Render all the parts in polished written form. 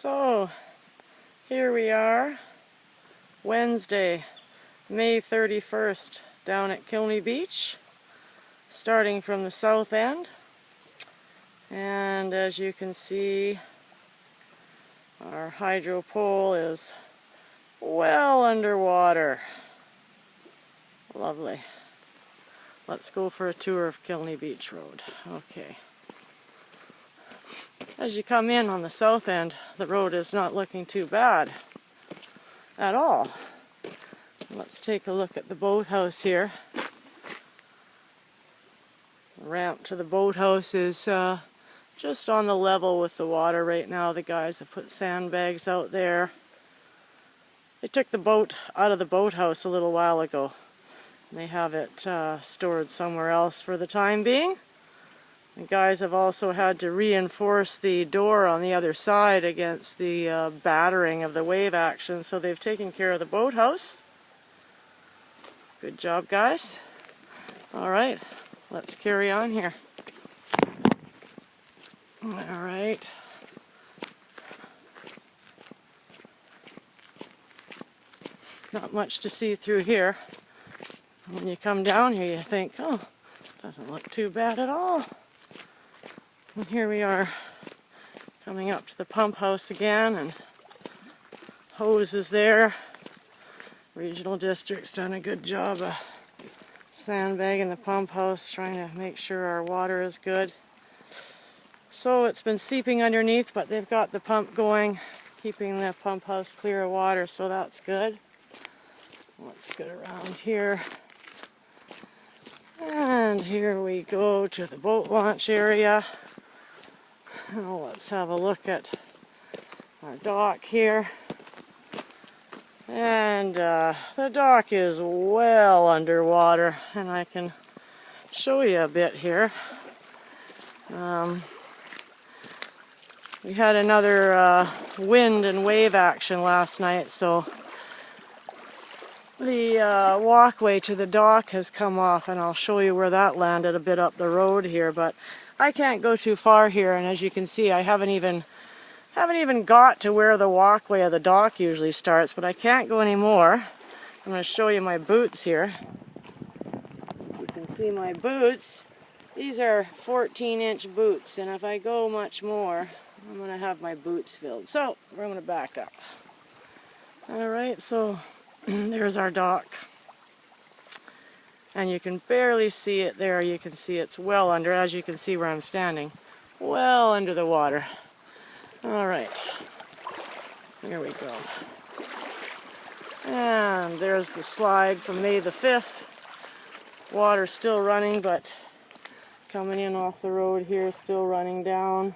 So, here we are, Wednesday, May 31st, down at Killiney Beach, starting from the south end. And as you can see, our hydro pole is well underwater. Lovely. Let's go for a tour of Killiney Beach Road. Okay. As you come in on the south end, the road is not looking too bad at all. Let's take a look at the boathouse here. The ramp to the boathouse is just on the level with the water right now. The guys have put sandbags out there. They took the boat out of the boathouse a little while ago. They have it stored somewhere else for the time being. The guys have also had to reinforce the door on the other side against the battering of the wave action, so they've taken care of the boathouse. Good job, guys. Alright, let's carry on here. Alright. Not much to see through here. When you come down here, you think, oh, doesn't look too bad at all. And here we are, coming up to the pump house again, and hose is there. Regional District's done a good job of sandbagging the pump house, trying to make sure our water is good. So it's been seeping underneath, but they've got the pump going, keeping the pump house clear of water, so that's good. Let's get around here. And here we go to the boat launch area. Now let's have a look at our dock here. And the dock is well underwater, and I can show you a bit here. We had another wind and wave action last night, so the walkway to the dock has come off, and I'll show you where that landed a bit up the road here, but I can't go too far here, and as you can see, I haven't even got to where the walkway of the dock usually starts, but I can't go any more. I'm going to show you my boots here. You can see my boots. These are 14-inch boots, and if I go much more, I'm going to have my boots filled. So, we're going to back up. Alright, so there's our dock. And you can barely see it there. You can see it's well under, as you can see where I'm standing, well under the water. Alright, here we go. And there's the slide from May the 5th. Water's still running, but coming in off the road here, still running down.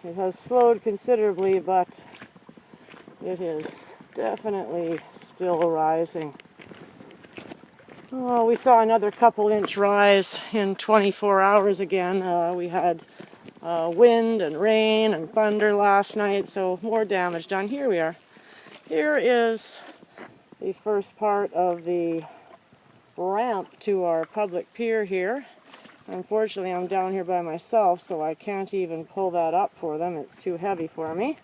It has slowed considerably, but it is definitely still rising. Oh, we saw another couple-inch rise in 24 hours again. We had wind and rain and thunder last night, so more damage done. Here we are. Here is the first part of the ramp to our public pier here. Unfortunately, I'm down here by myself, so I can't even pull that up for them. It's too heavy for me.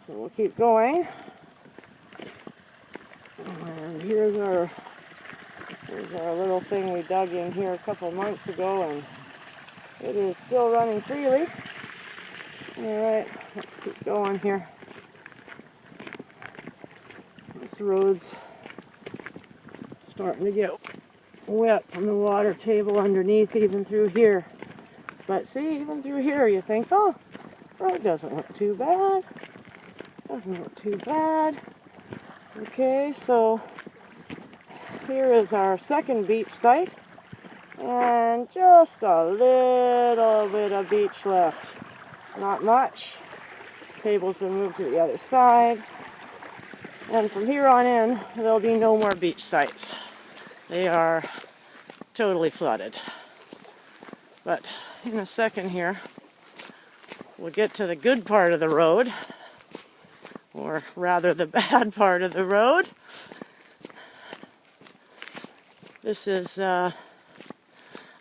So we'll keep going. And here's our little thing we dug in here a couple months ago, and it is still running freely. Alright, let's keep going here. This road's starting to get wet from the water table underneath, even through here. But see, even through here you think, oh, road doesn't look too bad. Doesn't look too bad. Okay, so here is our second beach site, and just a little bit of beach left. Not much. Table's been moved to the other side, and from here on in, there'll be no more beach sites. They are totally flooded. But in a second here, we'll get to the good part of the road, or rather the bad part of the road. This is a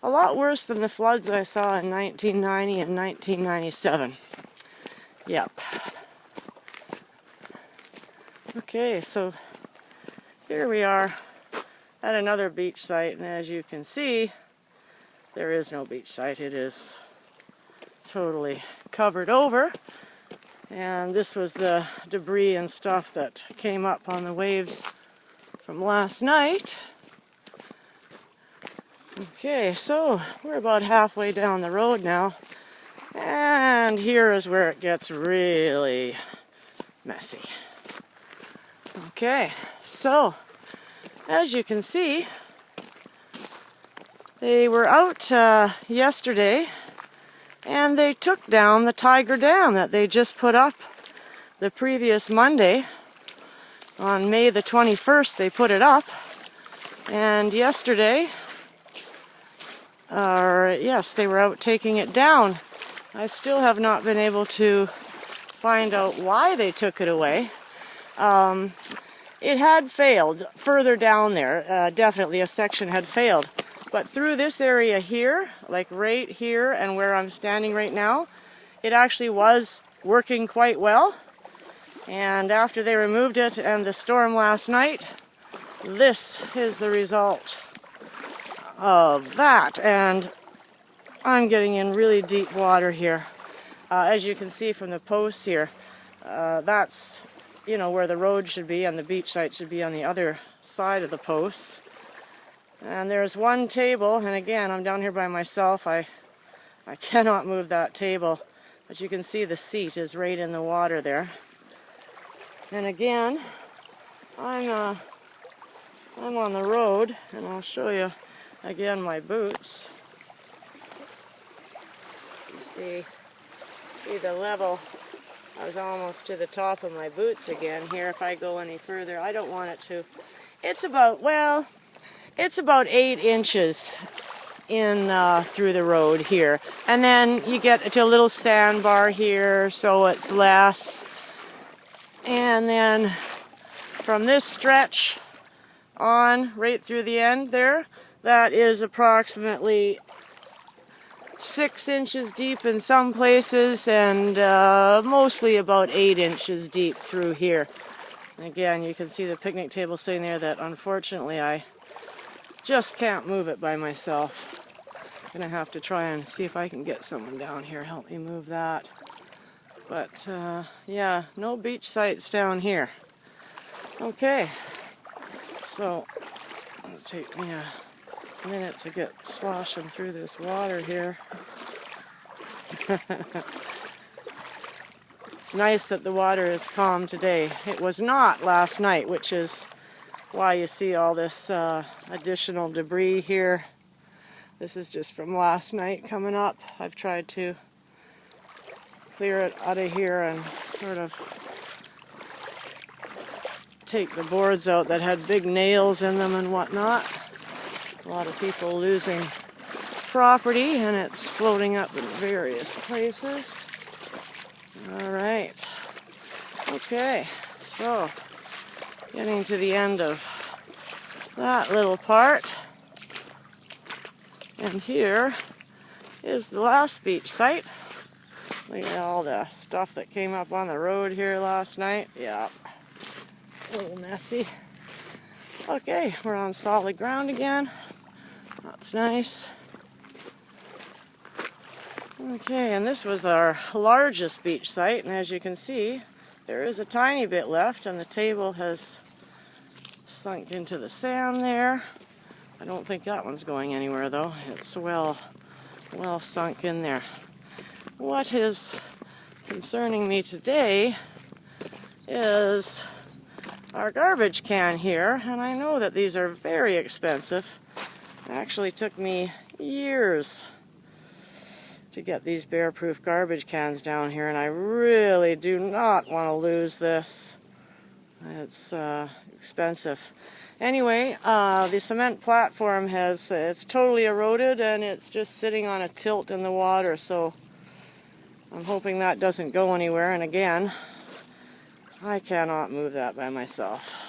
lot worse than the floods I saw in 1990 and 1997. Yep. Okay, so here we are at another beach site, and as you can see, there is no beach site. It is totally covered over, and this was the debris and stuff that came up on the waves from last night. Okay, so we're about halfway down the road now, and here is where it gets really messy. Okay, so as you can see, they were out yesterday, and they took down the Tiger Dam that they just put up the previous Monday. On May the 21st they put it up, and yesterday, yes, they were out taking it down. I still have not been able to find out why they took it away. It had failed further down there. Definitely a section had failed. But through this area here, like right here and where I'm standing right now, it actually was working quite well. And after they removed it and the storm last night, this is the result of that. And I'm getting in really deep water here. As you can see from the posts here, that's, you know, where the road should be, and the beach site should be on the other side of the posts. And there's one table, and again, I'm down here by myself. I cannot move that table, but you can see the seat is right in the water there. And again, I'm on the road, and I'll show you again my boots. You see the level. I was almost to the top of my boots again here. If I go any further, I don't want it to. It's about, well, it's about 8 inches in through the road here. And then you get to a little sandbar here, so it's less. And then from this stretch on, right through the end there, that is approximately 6 inches deep in some places, and mostly about 8 inches deep through here. And again, you can see the picnic table sitting there that unfortunately I just can't move it by myself. I'm gonna have to try and see if I can get someone down here help me move that. But yeah, no beach sites down here. Okay, so it'll take me a minute to get sloshing through this water here. It's nice that the water is calm today. It was not last night, which is why you see all this additional debris here. This is just from last night coming up. I've tried to clear it out of here and sort of take the boards out that had big nails in them and whatnot. A lot of people losing property, and it's floating up in various places. All right. Okay, so getting to the end of that little part. And here is the last beach site. Look at all the stuff that came up on the road here last night. Yeah, a little messy. Okay, we're on solid ground again. That's nice. Okay, and this was our largest beach site, and as you can see, there is a tiny bit left, and the table has sunk into the sand there. I don't think that one's going anywhere though. It's well sunk in there. What is concerning me today is our garbage can here, and I know that these are very expensive. It actually took me years to get these bear-proof garbage cans down here, and I really do not want to lose this. It's expensive. Anyway, the cement platform it's totally eroded, and it's just sitting on a tilt in the water, so I'm hoping that doesn't go anywhere. And again, I cannot move that by myself.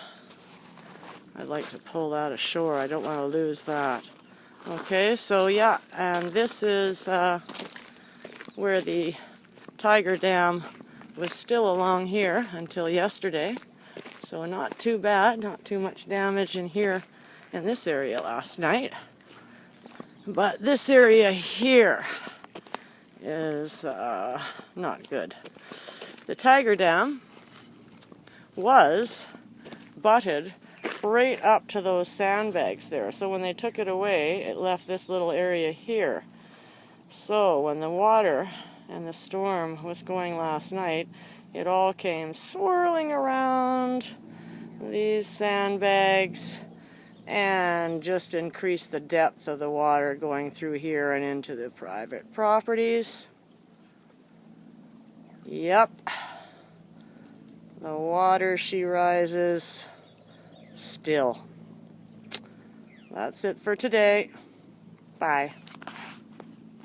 I'd like to pull that ashore. I don't want to lose that. Okay, so yeah, and this is where the Tiger Dam was still along here until yesterday. So not too bad, not too much damage in here in this area last night. But this area here is not good. The Tiger Dam was butted right up to those sandbags there. So when they took it away, it left this little area here. So when the water and the storm was going last night, it all came swirling around these sandbags and just increased the depth of the water going through here and into the private properties. Yep. The water, she rises still. That's it for today. Bye.